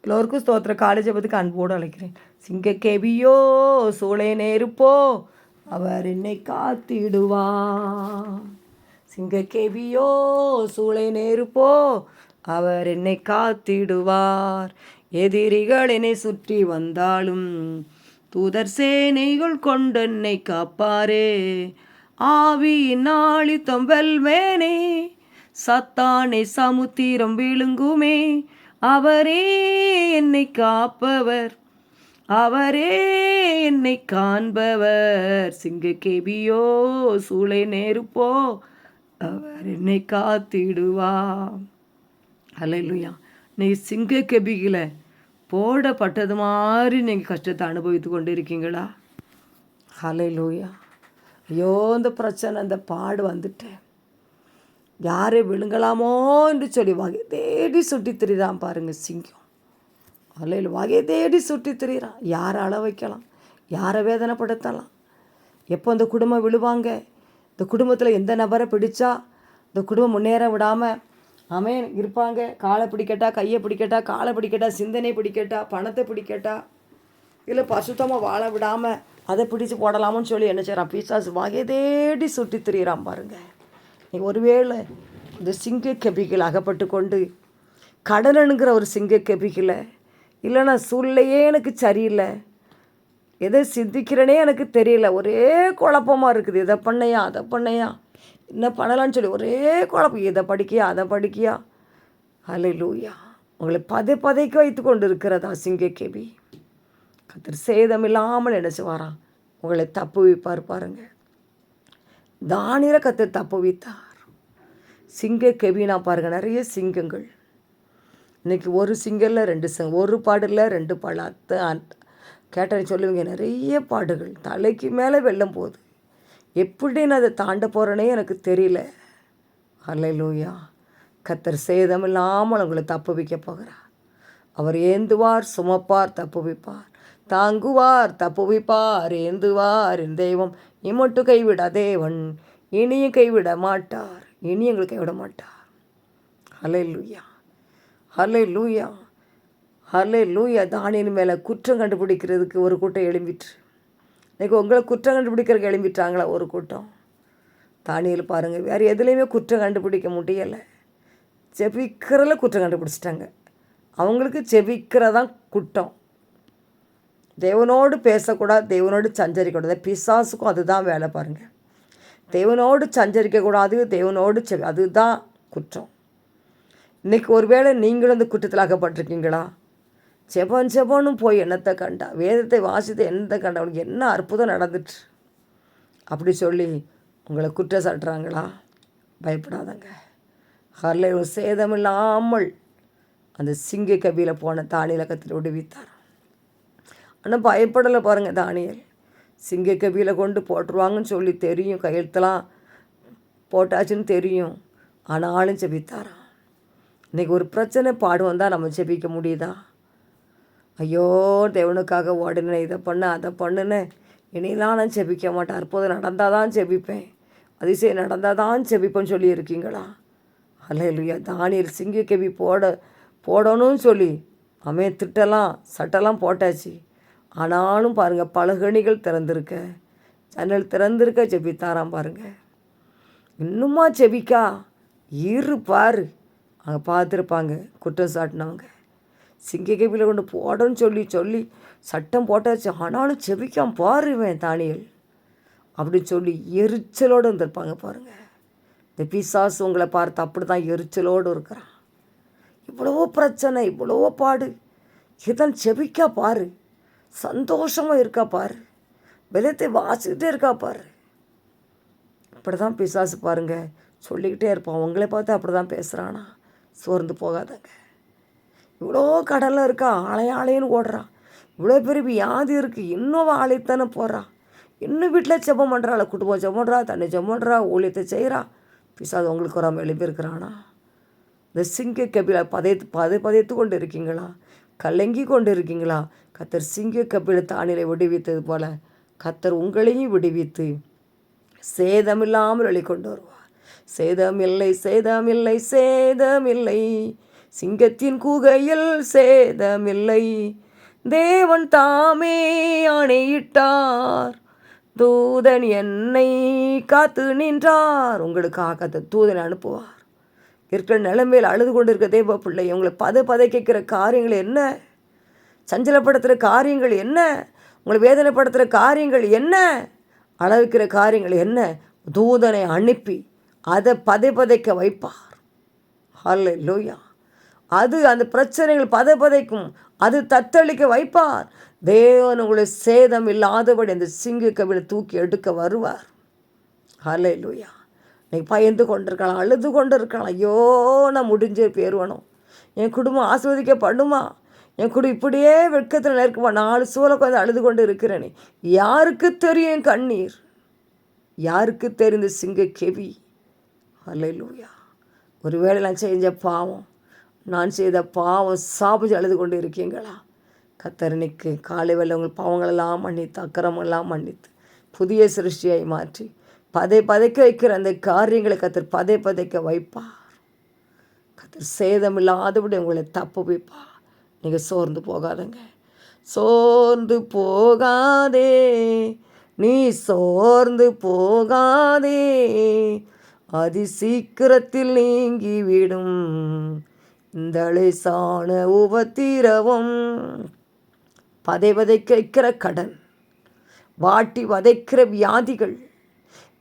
எல்லோருக்கும் ஸ்தோத்திர காலை ஜெபத்துக்கு அன்போடு அழைக்கிறேன். சிங்கக்கேபியோ சூளை நெருப்போ அவர் என்னை காத்திடுவார். சிங்கக்கேபியோ சூளை நெருப்போ அவர் என்னை காத்திடுவார். எதிரிகள் என்னை சுற்றி வந்தாலும் தூதர் சேனைகள் கொண்டென்னை காப்பாரே. ஆவியின் ஆழித்தம் வெல்வேனே, சத்தானை சமுத்திரம் விழுங்குமே. அவரே என்னை காப்பவர், அவரே என்னை காண்பவர். சிங்கக்கேபியோ சூளை நெருப்போ அவர் என்னை காத்திடுவார். அல்லேலூயா. நீ சிங்கக்கேபிகளை போடப்பட்டது மாதிரி நீங்கள் கஷ்டத்தை அனுபவித்து கொண்டு இருக்கீங்களா? அல்லேலூயா. ஐயோ, இந்த பிரச்சனை, அந்த பாடு வந்துட்டேன், யாரை விழுங்கலாமோ என்று சொல்லி வகை தேடி சுட்டி திரிகிறான் பாருங்கள் சிங்கம். அல்லையில் வகை தேடி சுட்டி திரிகிறான். யாரை அள வைக்கலாம், யாரை வேதனைப்படுத்தலாம், எப்போ அந்த குடும்பம் விழுவாங்க, இந்த குடும்பத்தில் எந்த நபரை பிடிச்சா இந்த குடும்பம் முன்னேற விடாமல் அவன் இருப்பாங்க. காலை பிடிக்கட்டா, கையை பிடிக்கட்டா, காலை பிடிக்கட்டா, சிந்தனை பிடிக்கட்டா, பணத்தை பிடிக்கட்டா, இல்லை பசுத்தமாக வாழ விடாமல் அதை பிடிச்சி போடலாமான்னு சொல்லி என்ன செய்கிறான் பிசாசு வகை தேடி சுட்டி திரிகிறான் பாருங்கள். நீ ஒருவேளை இந்த சிங்கக்கேபிகள் அகப்பட்டு கொண்டு கடனுங்கிற ஒரு சிங்கக்கேபிகளை, இல்லைன்னா சூழ்நிலையே எனக்கு சரியில்லை, எதை சிந்திக்கிறேனே எனக்கு தெரியல, ஒரே குழப்பமாக இருக்குது, இதை பண்ணையா அதை பண்ணையா என்ன பண்ணலான்னு சொல்லி ஒரே குழப்பம், இதை படிக்கியா அதை படிக்கியா. அல்லேலூயா. உங்களை பதைக்க வைத்து கொண்டு இருக்கிறதா சிங்கக்கேபி? கர்த்தர் சேதமில்லாமல் நினச்சிவாராம் உங்களை தப்பு வைப்பார் பாருங்க. தானியேலை கர்த்தர் தப்பு வைத்தார். சிங்கக்கேபினா பாருங்கள், நிறைய சிங்கங்கள். இன்றைக்கி ஒரு சிங்கரில் ரெண்டு சிங்கம், ஒரு பாடில் ரெண்டு பாடு, கேட்டேன்னு சொல்லுவீங்க. நிறைய பாடுகள், தலைக்கு மேலே வெள்ளம் போகுது, எப்படி நான் அதை தாண்ட போகிறேனே எனக்கு தெரியல. அல்லேலூயா. கர்த்தர் சேதமில்லாமல் உங்களை தப்பு வைக்க போகிறார். அவர் ஏந்துவார், சுமப்பார், தப்பு வைப்பார், தாங்குவார், தப்பு வைப்பார், ஏந்துவார். என் தெய்வம் இமட்டு கைவிட தேவன், இனியும் கைவிட மாட்டார், இனி எங்களுக்கு கைவிட மாட்டார். அல்லேலூயா, அல்லேலூயா, அல்லேலூயா. தானியேல் மேலே குற்றம் கண்டுபிடிக்கிறதுக்கு ஒரு கூட்டம் எழும்பிட்டு, இன்றைக்கி உங்களை குற்றம் கண்டுபிடிக்கிறதுக்கு எழும்பிட்டாங்களா ஒரு கூட்டம். தானியேல் பாருங்கள், வேறு எதுலேயுமே குற்றம் கண்டுபிடிக்க முடியலை, செபிக்கிறதில் குற்றம் கண்டுபிடிச்சிட்டாங்க. அவங்களுக்கு செபிக்கிறதான் குற்றம். தேவனோடு பேசக்கூடாது, தேவனோடு சஞ்சரிக்கக்கூடாது. பிசாசுக்கும் அதுதான் வேலை பாருங்கள். தேவனோடு சஞ்சரிக்கக்கூடாது, தேவனோடு அதுதான் குற்றம். இன்றைக்கி ஒரு வேளை நீங்களும் அந்த குற்றத்தில் அகப்பட்டிருக்கீங்களா? செபன்னு போய் என்னத்தை கண்டா, வேதத்தை வாசித்து என்னத்தை கண்டா, அவனுக்கு என்ன அற்புதம் நடந்துட்டு அப்படி சொல்லி உங்களை குற்றம் சாட்டுறாங்களா? பயப்படாதங்க. ஹல்லேலூயா. சேதமில்லாமல் அந்த சிங்கக்கேபியில் போன தானியேலை கர்த்தர் விடுவித்தார். ஆனால் பயப்படலை பாருங்கள் தானியேல். சிங்கக்கேபியில் கொண்டு போட்டுருவாங்கன்னு சொல்லி தெரியும், கையெழுத்தெல்லாம் போட்டாச்சுன்னு தெரியும், ஆனாலும் செபித்தாராம். இன்றைக்கி ஒரு பிரச்சனை பாடு வந்தால் நம்ம செபிக்க முடியுதா? ஐயோ, தேவனுக்காக ஓடினேன், இதை பண்ண அதை பண்ணுனேன், இனிலாம் நான் செபிக்க மாட்டேன், அற்புதம் நடந்தால் தான் செபிப்பேன், அதிசயம் நடந்தால் தான் செபிப்பேன்னு சொல்லியிருக்கீங்களா? அல்லேலூயா. தானியேல் சிங்கக்கேபி போடணும்னு சொல்லி அவன் திட்டலாம் சட்டெல்லாம் போட்டாச்சு, ஆனாலும் பாருங்கள் பலகணிகள் திறந்திருக்க, ஜன்னல் திறந்திருக்க செபித்தாராம் பாருங்கள். இன்னுமா செபிக்கா இரு பாரு. அங்கே பார்த்துருப்பாங்க குற்றம் சாட்டினவங்க, சிங்கக்கேபியில் கொண்டு போடணும்னு சொல்லி சட்டம் போட்டாச்சு, ஆனாலும் செபிக்காம பாருவேன் தானியேல் அப்படின்னு சொல்லி எரிச்சலோடு இருந்திருப்பாங்க பாருங்கள். இந்த பிசாசு உங்களை பார்த்து அப்படி தான் எரிச்சலோடு இருக்கிறான். இவ்வளவோ பிரச்சனை, இவ்வளவோ பாடு, இதான் செபிக்கா பாரு, சந்தோஷமாக இருக்கா பாரு, வெள்ளத்தை வாசிக்கிட்டே இருக்கா பாரு. இப்படி தான் பிசாசு பாருங்கள் சொல்லிக்கிட்டே இருப்பான். உங்களை பார்த்து அப்படி தான் பேசுகிறானா? சோர்ந்து போகாதங்க. இவ்வளோ கடலில் இருக்கா, ஆலைன்னு ஓடுறான், இவ்வளோ பெரிய வியாதி இருக்குது, இன்னும் ஆலைத்தானே போகிறான், இன்னும் வீட்டில் ஜெபம் பண்ணுறாள், குடும்பம் ஜெபம் பண்ணுறா, தன்னை ஜெபம் பண்ணுறா, ஊழியத்தை செய்கிறா. பிசாசு உங்களுக்கு வராமல் எழுப்பியிருக்கிறானா? இந்த சிங்கக்கேபியில் பதைத்து கொண்டு இருக்கீங்களா? கலங்கி கொண்டு இருக்கீங்களா? கர்த்தர் சிங்கக்கேபியில் தானியேலை விடுவித்தது போல கர்த்தர் உங்களையும் விடுவித்து சேதமில்லாமல் வெளிக்கொண்டு வருவார். சேதமில்லை, சேதமில்லை, சேதமில்லை, சிங்கத்தின் குகையில் சேதமில்லை. தேவன் தாமே ஆணையிட்டார், தூதன் என்னை காத்து நின்றார். உங்களுக்காக அந்த தூதனை அனுப்புவார். இருக்கிற நிலைமையில் அழுது கொண்டு இருக்க தேவ பிள்ளை, உங்களை பதை கேட்குற காரியங்கள் என்ன, சஞ்சலப்படுத்துகிற காரியங்கள் என்ன, உங்களை வேதனைப்படுத்துகிற காரியங்கள் என்ன, அளவிக்கிற காரியங்கள் என்ன, தூதனை அனுப்பி அதை பதைக்க வைப்பார். ஹல்லேலூயா. அது அந்த பிரச்சனைகள் பதைக்கும், அது தத்தளிக்க வைப்பார். தேவன் உங்களை சேதம் இல்லாதபடி அந்த சிங்க கவிழை தூக்கி எடுக்க வருவார். ஹல்லேலூயா. நீ பயந்து கொண்டிருக்கலாம், அழுது கொண்டு இருக்கலாம், ஐயோ நான் முடிஞ்சே பேருவணும், என் குடும்பம் ஆஸ்வதிக்கப்படுமா, என் குடும்பம் இப்படியே வெட்கத்தில் இருக்குமா, 4 சூழலை உட்காந்து அழுது கொண்டு இருக்கிறேனே. யாருக்கு தெரியும் என் கண்ணீர், யாருக்கு தெரிந்த சிங்க கெவி. ஹல்லேலூயா. ஒருவேளை நான் செய்த பாவம் சாப்பிட்டு அழுது கொண்டு இருக்கீங்களா? கத்தரனுக்கு காலை வேளை உங்கள் பாவங்களெல்லாம் மன்னித்து, அக்கிரமெல்லாம் மன்னித்து, புதிய சிருஷ்டியை மாற்றி பதைக்க வைக்கிற அந்த காரியங்களை கத்தர் பதைக்க வைப்பார். கத்தர் சேதமில்லாதபடி உங்களை தப்பு வைப்பார். நீங்கள் சோர்ந்து போகாதங்க, சோர்ந்து போகாதே, நீ சோர்ந்து போகாதே, அதி சீக்கிரத்தில் நீங்கிவிடும் இந்த லேசான உபத்திரவம். பதைக்க வைக்கிற கடன், வாட்டி வதைக்கிற வியாதிகள்,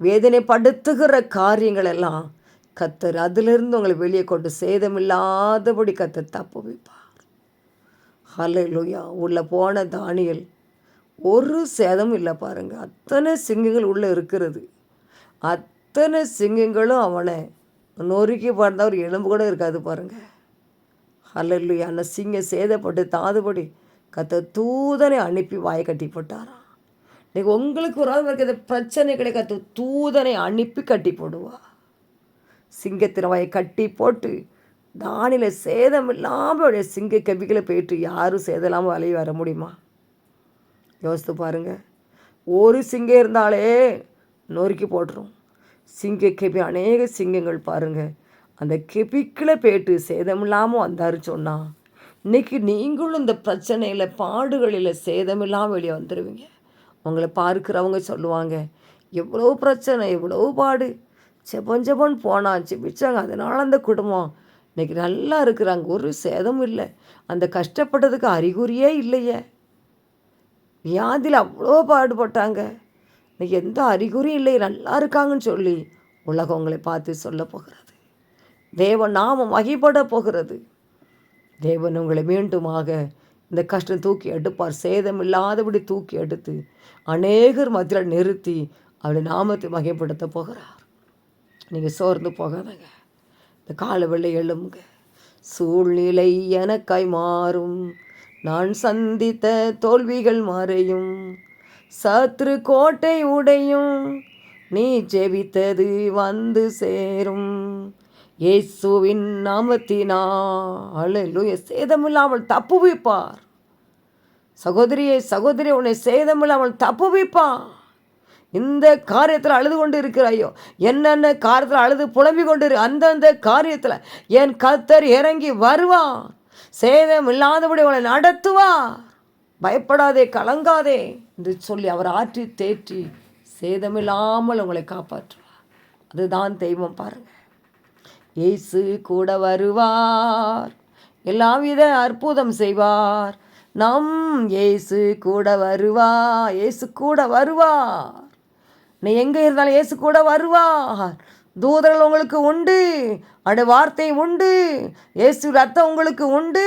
வேதனைப்படுத்துகிற காரியங்கள் எல்லாம் கத்தர் அதிலிருந்து உங்களை வெளியே கொண்டு சேதமில்லாதபடி கத்தர் தப்பு வைப்பார். ஹல்லேலூயா. உள்ளே போன தானியேல் ஒரு சேதமும் இல்லை பாருங்க. அத்தனை சிங்கங்கள் உள்ளே இருக்கிறது, அத்தனை சிங்கங்களும் அவனை நொறுக்கி பார்த்தா ஒரு எலும்பு கூட இருக்காது பாருங்க. ஹல்லேலூயா. அந்த சிங்கம் சேதப்பட்டு தாதுபடி கத்தர் தூதனை அனுப்பி வாயை கட்டி போட்டாராம். இன்றைக்கி உங்களுக்கு ஒரு ஆள் இருக்கிற பிரச்சனைகளை கத்தர் தூதனை அனுப்பி கட்டி போடுவா. சிங்கத்தின் வாயை கட்டி போட்டு தானியேல் சேதம் இல்லாமல் சிங்க கவிகளை போயிட்டு யாரும் சேதம் இல்லாமல் வலையை வர முடியுமா? யோசித்து பாருங்கள். ஒரு சிங்கம் இருந்தாலே நொறுக்கி போட்டுரும். சிங்க கெபி அநேக சிங்கங்கள் பாருங்கள், அந்த கெபிக்கில் போயிட்டு சேதமில்லாமல் வந்தார் சொன்னால், இன்றைக்கி நீங்களும் இந்த பிரச்சனையில் பாடுகளில் சேதமில்லாமல் வெளியே வந்துடுவீங்க. உங்களை பார்க்குறவங்க சொல்லுவாங்க, எவ்வளோ பிரச்சனை, எவ்வளோ பாடு, செபஞ்சபன் போனால் செபிச்சாங்க, அதனால் அந்த குடும்பம் இன்றைக்கி நல்லா இருக்கிறாங்க, ஒரு சேதமும் இல்லை, அந்த கஷ்டப்பட்டதுக்கு அறிகுறியே இல்லையே, வியாதியில் அவ்வளோ பாடுபட்டாங்க, இன்றைக்கி எந்த அறிகுறியும் இல்லை, நல்லா இருக்காங்கன்னு சொல்லி உலகம் உங்களை பார்த்து சொல்ல போகிறது. தேவன் நாமம் மகிப்பட போகிறது. தேவன் உங்களை மீண்டுமாக இந்த கஷ்டம் தூக்கி எடுப்பார். சேதம் இல்லாதபடி தூக்கி எடுத்து அநேகர் மத்தியில் நிறுத்தி அவருடைய நாமத்தை மகிப்படுத்த போகிறார். நீங்கள் சோர்ந்து போகாதங்க. இந்த கால வெள்ளை எழும்புங்க. சூழ்நிலை எனக்காய் மாறும், நான் சந்தித்த தோல்விகள் மறையும், சத்ரு கோட்டை உடையும், நீ ஜெபித்தது வந்து சேரும், இயேசுவின் நாமத்தினால் சேதமில்லாமல் தப்புவிப்பார். சகோதரியே உன்னை சேதமில்லாமல் தப்புவிப்பார். இந்த காரியத்தில் அழுது கொண்டு இருக்கிறாயோ, என்னென்ன காரியத்தில் அழுது புலம்பிக் கொண்டு அந்தந்த காரியத்தில் என் கர்த்தர் இறங்கி வருவார், சேதம் இல்லாதபடி உங்களை நடத்துவார், பயப்படாதே கலங்காதே என்று சொல்லி அவர் ஆற்றி தேற்றி சேதமில்லாமல் உங்களை காப்பாற்றுவார். அதுதான் தெய்வம். பாருங்கள், இயேசு கூட வருவார், எல்லாவித அற்புதம் செய்வார். நம் இயேசு கூட வருவார், இயேசு கூட வருவார். நீ எங்கே இருந்தாலும் இயேசு கூட வருவார். தூதர்கள் உங்களுக்கு உண்டு, அவருடைய வார்த்தை உண்டு, இயேசு ரத்தம் உங்களுக்கு உண்டு.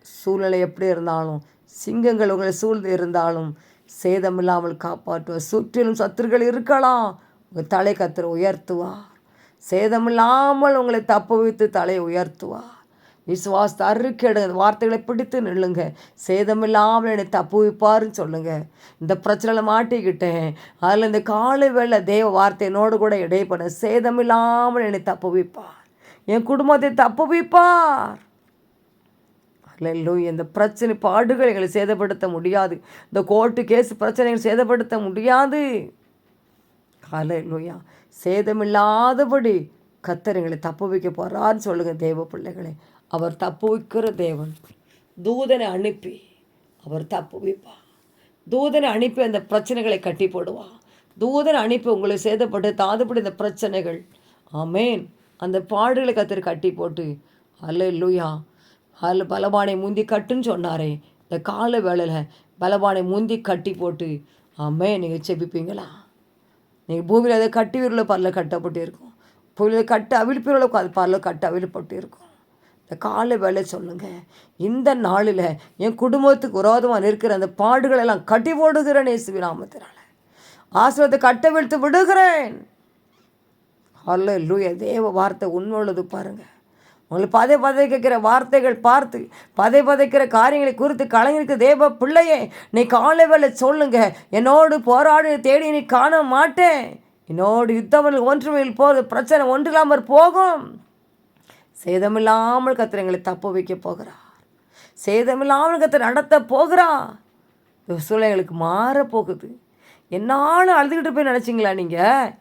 சூழ்நிலை எப்படி இருந்தாலும், சிங்கங்கள் உங்களை சூழ்ந்து இருந்தாலும் சேதமில்லாமல் காப்பாற்றுவார். சுற்றிலும் சத்துருக்கள் இருக்கலாம், உங்கள் தலை கர்த்தர் உயர்த்துவார். சேதமில்லாமல் உங்களை தப்புவித்து தலையை உயர்த்துவார். விசுவாசத்தை அறுக்கெடுங்க, வார்த்தைகளை பிடித்து நில்லுங்க. சேதமில்லாமல் என்னை தப்புவிப்பாருன்னு சொல்லுங்கள். இந்த பிரச்சனையில் மாட்டிக்கிட்டேன், அதில் இந்த காலை வேளை தேவ வார்த்தையினோடு கூட இடைப்பட சேதமில்லாமல் என்னை தப்புவிப்பார், என் குடும்பத்தை தப்புவிப்பார். அல்லேலூயா. இந்த பிரச்சனை பாடுகள் எங்களை சேதப்படுத்த முடியாது, இந்த கோர்ட்டு கேஸ் பிரச்சனைகள் சேதப்படுத்த முடியாது. அல்லேலூயா. சேதமில்லாதபடி கர்த்தர் எங்களை தப்பு வைக்க போகிறான்னு சொல்லுங்கள் தேவ பிள்ளைகளே. அவர் தப்புவிக்கிற தேவன். தூதனை அனுப்பி அவர் தப்புவிப்பார். தூதனை அனுப்பி அந்த பிரச்சனைகளை கட்டி போடுவார். தூதனை அனுப்பி உங்களை சேதப்பட்டு தாதுப்பட்டு இந்த பிரச்சனைகள், ஆமேன், அந்த பாடுகளை கத்தர் கட்டி போட்டு, அல்லேலூயா, பலவானை முந்தி கட்டுன்னு சொன்னாரே, இந்த கால வேளையில் பலவானை முந்தி கட்டி போட்டு, ஆமேன், நீங்கள் செபிப்பீங்களா? நீங்கள் பூமியில் அதை கட்டி வீரல பல்ல கட்டப்பட்டு இருக்கும். பூமியில் கட்டு அவிழ்ப்பீரளோ அது பல்ல கட்டு அவிழ்ப்பட்டு இருக்கும். இந்த கால வேலை சொல்லுங்கள், இந்த நாளில் என் குடும்பத்துக்கு விரோதமாக இருக்கிற அந்த பாடுகளெல்லாம் கட்டி போடுகிறேன் இயேசுவின் நாமத்தினால. ஆசீர்வாதத்தை கட்ட வீழ்த்து விடுகிறேன். அல்லேலூயா. தேவ வார்த்தை உண்மையுள்ளது பாருங்கள். உங்களுக்கு பதை கேட்கிற வார்த்தைகள் பார்த்து பதைக்கிற காரியங்களை குறித்து கலைஞருக்கு தேவ பிள்ளையே, நீ காலை வேலை சொல்லுங்க, என்னோடு போராடி தேடி நீ காண மாட்டேன். என்னோடு யுத்தவர்கள் ஒன்றுமையில் போகிறது பிரச்சனை ஒன்றில்லாமல் போகும். சேதமில்லாமல் கத்தர் எங்களை தப்பு வைக்க போகிறார். சேதமில்லாமல் கத்தர் நடத்த போகிறார். சூழ்நிலைகளுக்கு மாறப்போகுது. என்னாலும் அழுதுகிட்டு போய் நினச்சிங்களா? நீங்கள்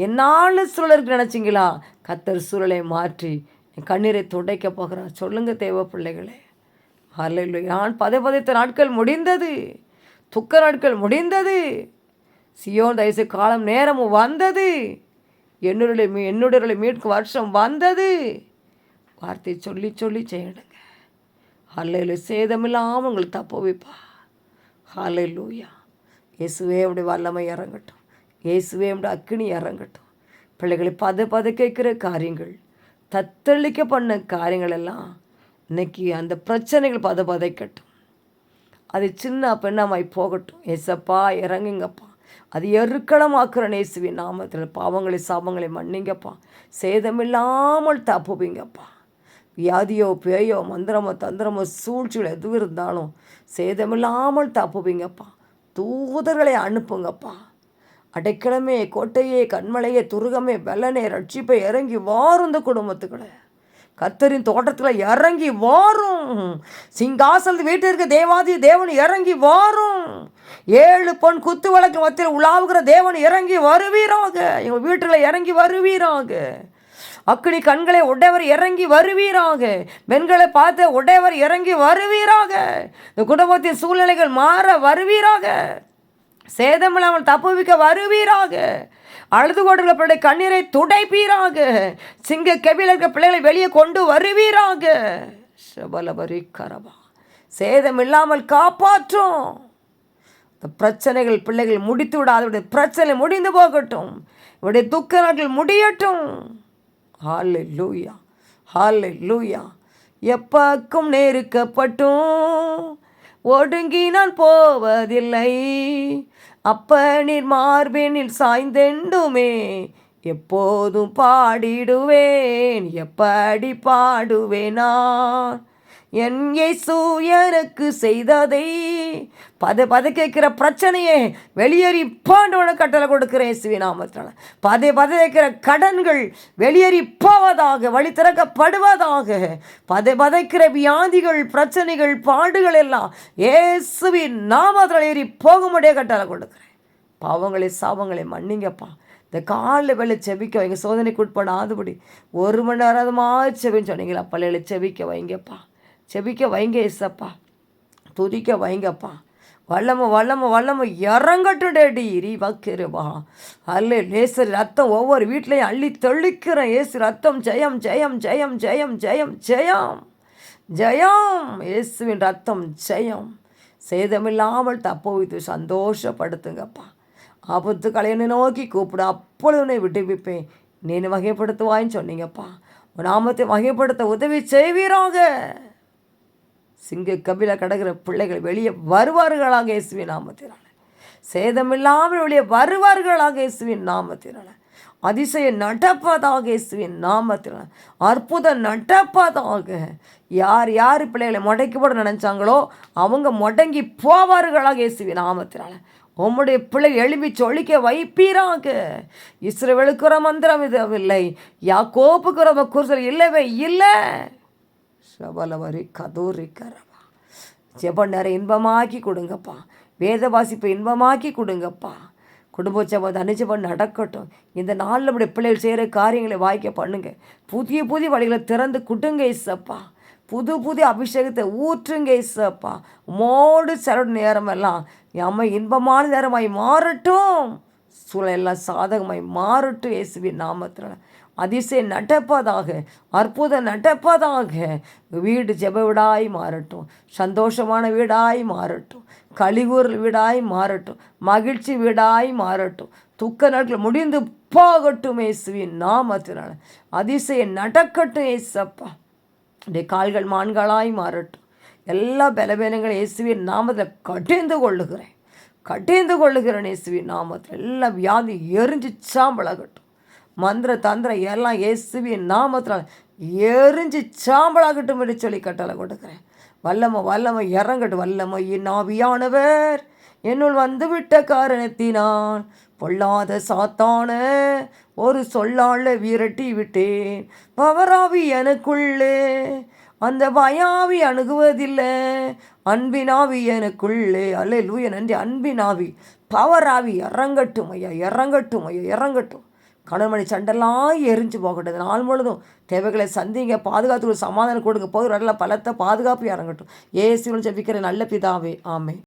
என்னாலும் சூழலுக்கு நினச்சிங்களா? கத்தர் சூழலை மாற்றி என் கண்ணீரை துடைக்க போகிறார். சொல்லுங்கள் தேவ பிள்ளைகளே. அல்லேலூயா. நான் பதைத்த நாட்கள் முடிந்தது. துக்க நாட்கள் முடிந்தது. சியோன் தயசு காலம் நேரமும் வந்தது. என்னுடைய மீட்கும் வருஷம் வந்தது. வார்த்தை சொல்லி சொல்லி செய்யணுங்க. அல்லேலூயா. சேதமில்லாமல் உங்களுக்கு தப்பு வைப்பா. அல்லேலூயா. இயேசுவே உடைய வல்லமை இறங்கட்டும். இயேசுவே உடைய அக்கினி இறங்கட்டும். பிள்ளைகளை பதைக்கிற காரியங்கள், தத்தளிக்க பண்ண காரியங்கள் எல்லாம் இன்னைக்கு அந்த பிரச்சனைகள் பதைக்கட்டும். அது சின்ன பெண்ணமாய் போகட்டும். ஏசப்பா இறங்குங்கப்பா. அது எருக்களமாக்குற இயேசுவின் நாமத்தில் பாவங்களை சாபங்களை மன்னிங்கப்பா. சேதமில்லாமல் தப்புவீங்கப்பா. வியாதியோ பேயோ மந்திரமோ தந்திரமோ சூழ்ச்சிகள் எது இருந்தாலும் சேதமில்லாமல் தப்புவீங்கப்பா. தூதர்களை அனுப்புங்கப்பா. அடைக்கலமே, கோட்டையே, கண்மலையே, துருகமே, வெள்ளனே, ரட்சிப்பை இறங்கி வாரும். இந்த குடும்பத்துக்களை கர்த்தரின் தோட்டத்தில் இறங்கி வாரும். சிங்காசனத்து வீட்டில் இருக்க தேவாதி தேவன் இறங்கி வாரும். 7 பொன் குத்து வழக்கு மத்தியில் உலாவுகிற தேவன் இறங்கி வருவீராக. எங்கள் வீட்டில் இறங்கி வருவீராக. அக்கினி கண்களை உடையவர் இறங்கி வருவீராக. பெண்களை பார்த்து உடையவர் இறங்கி வருவீராக. இந்த குடும்பத்தின் சூழ்நிலைகள் மாற வருவீராக. சேதமில்லாமல் தப்புவிக்க வருவீராக. அழுது கொண்டுள்ள பிள்ளை கண்ணீரை துடைப்பீராக. சிங்க கெபில இருக்க பிள்ளைகளை வெளியே கொண்டு வருவீராக. சபலபரி கரபா. சேதம் இல்லாமல் காப்பாற்றும். இந்த பிரச்சனைகள் பிள்ளைகள் முடித்து விடாத பிரச்சனை முடிந்து போகட்டும். இவருடைய துக்க நாட்கள் முடியட்டும். ஹல்லேலூயா, ஹல்லேலூயா. எப்பக்கும் நெருக்கப்பட்டும் ஒடுங்கி நான் போவதில்லை. அப்ப நீர் மார்பினில் சாய்ந்தெண்டுமே எப்போதும் பாடிடுவேன். எப்படி பாடுவேனான் என் இயேசு எனக்கு செய்ததை. பதைக்கிற பிரச்சனையே வெளியேறி பாண்டவன கட்டளை கொடுக்கிற இயேசுவின் நாமத்தினால. பதைக்கிற கடன்கள் வெளியேறி போவதாக, வழி திறக்கப்படுவதாக. பதைக்கிற வியாதிகள் பிரச்சனைகள் பாடுகள் எல்லாம் இயேசுவின் நாமத்தினால் ஏறி போகும்படியே கட்டளை கொடுக்குறேன். பாவங்களை சாபங்களை மன்னிங்கப்பா. இந்த காலில் வேலை செபிக்க வைங்க. சோதனைக்கு உட்படாதபடி 1 மணி நேரமாக செபின்னு சொன்னீங்களா? பள்ளிகளை செபிக்க வைங்கப்பா. செபிக்க வைங்க ஏசப்பா. துதிக்க வைங்கப்பா. வல்லம இறங்கட்டும் டேடி. வைக்கிறவா அல்ல லேசர் ரத்தம் ஒவ்வொரு வீட்லையும் அள்ளி தெளிக்கிற இயேசு ரத்தம். ஜெயம் ஜெயம் ஜெயம் ஜெயம் ஜெயம் ஜெயம் ஜெயம். இயேசுவின் ரத்தம் ஜெயம். சேதமில்லாமல் தப்புவித்து சந்தோஷப்படுத்துங்கப்பா. ஆபத்து கலையனை நோக்கி கூப்பிடு, அப்பொழுது உன்னை விட்டுவிப்பேன். நீ வகைப்படுத்துவாயின்னு சொன்னீங்கப்பா. நாமத்தை வகைப்படுத்த உதவி செய்வீராக. சிங்க கபில கடக்கிற பிள்ளைகள் வெளியே வருவார்களாக இயேசுவின் நாமத்தினால. சேதமில்லாமல் வெளியே வருவார்களாக இயேசுவின் நாமத்தினால. அதிசயம் நடப்பதாக இயேசுவின் நாமத்தினால. அற்புதம் நடப்பதாக. யார் பிள்ளைகளை முடக்கி போட நினைச்சாங்களோ அவங்க முடங்கி போவார்களாக இயேசுவின் நாமத்தினால. உம்முடைய பிள்ளை எழுப்பி சொலிக்க வைப்பீராக. இஸ்ரவேலுக்கு ஒரு மந்திரம் இதுவில்லை, யாக்கோப்புக்கு ஒரு குர்சல் இல்லவே இல்லை. சபலவரி கதூரி கரவா. ஜெப நேரம் இன்பமாக்கி கொடுங்கப்பா. வேத வாசிப்பை இன்பமாக்கி கொடுங்கப்பா. குடும்ப ஜெபம் தனிஜெபம் நடக்கட்டும். இந்த நாளில் நம்முடைய பிள்ளைகள் செய்கிற காரியங்களை வாய்க்க பண்ணுங்க. புதிய வழிகளை திறந்து கொடுங்க இசப்பா. புது புது அபிஷேகத்தை ஊற்றுங்க இயேசப்பா. உமோடு செலவு நேரமெல்லாம் அம்மா இன்பமான நேரமாய் மாறட்டும். சூழலெல்லாம் சாதகமாய் மாறட்டும் இயேசுவின் நாமத்தில். அதிசயம் நடப்பதாக, அற்புதம் நடப்பதாக. வீடு ஜெப வீடாய் மாறட்டும், சந்தோஷமான வீடாய் மாறட்டும், கலிகூர் வீடாய் மாறட்டும், மகிழ்ச்சி வீடாய் மாறட்டும். துக்க நாட்கள் முடிந்து போகட்டும் இயேசுவின் நாமத்தினால். அதிசயம் நடக்கட்டும் இயேசப்பா. அப்படியே கால்கள் மான்களாய் மாறட்டும். எல்லா பலவீனங்களும் இயேசுவின் நாமத்தில் கடிந்து கொள்ளுகிறேன் இயேசுவின் நாமத்தில். எல்லா வியாதி எரிஞ்சு சாம்பலாகட்டும். மந்திர தந்திரம் எல்லாம் இயேசுவின் நாமத்தில் எரிஞ்சு சாம்பலாகட்டும் என்று சொல்லி கட்டளை கொடுக்குறேன். வல்லமை இறங்கட்டும். வல்லமையின் ஆவியானவர் என்னுள் வந்து விட்ட காரணத்தினான் பொல்லாத சாத்தான ஒரு சொல்லால விரட்டி விட்டேன். பவராவி எனக்குள்ளே அந்த பயாவி அணுகுவதில்லை. அன்பினாவி எனக்குள்ளே. அல்லேலூயா, நன்றி. அன்பினாவி பவராவி இறங்கட்டும் ஐயா, இறங்கட்டும். கணவன்மணி சண்டெல்லாம் எரிஞ்சு போகட்டும். நாள் முழுதும் தேவைகளை சந்திங்க, பாதுகாத்து சமாதானம் கொடுங்க. போகிற பலத்தை பாதுகாப்பு இறங்கட்டும். இயேசுவின் ஜெபிக்கிற நல்ல பிதாவே, ஆமென்.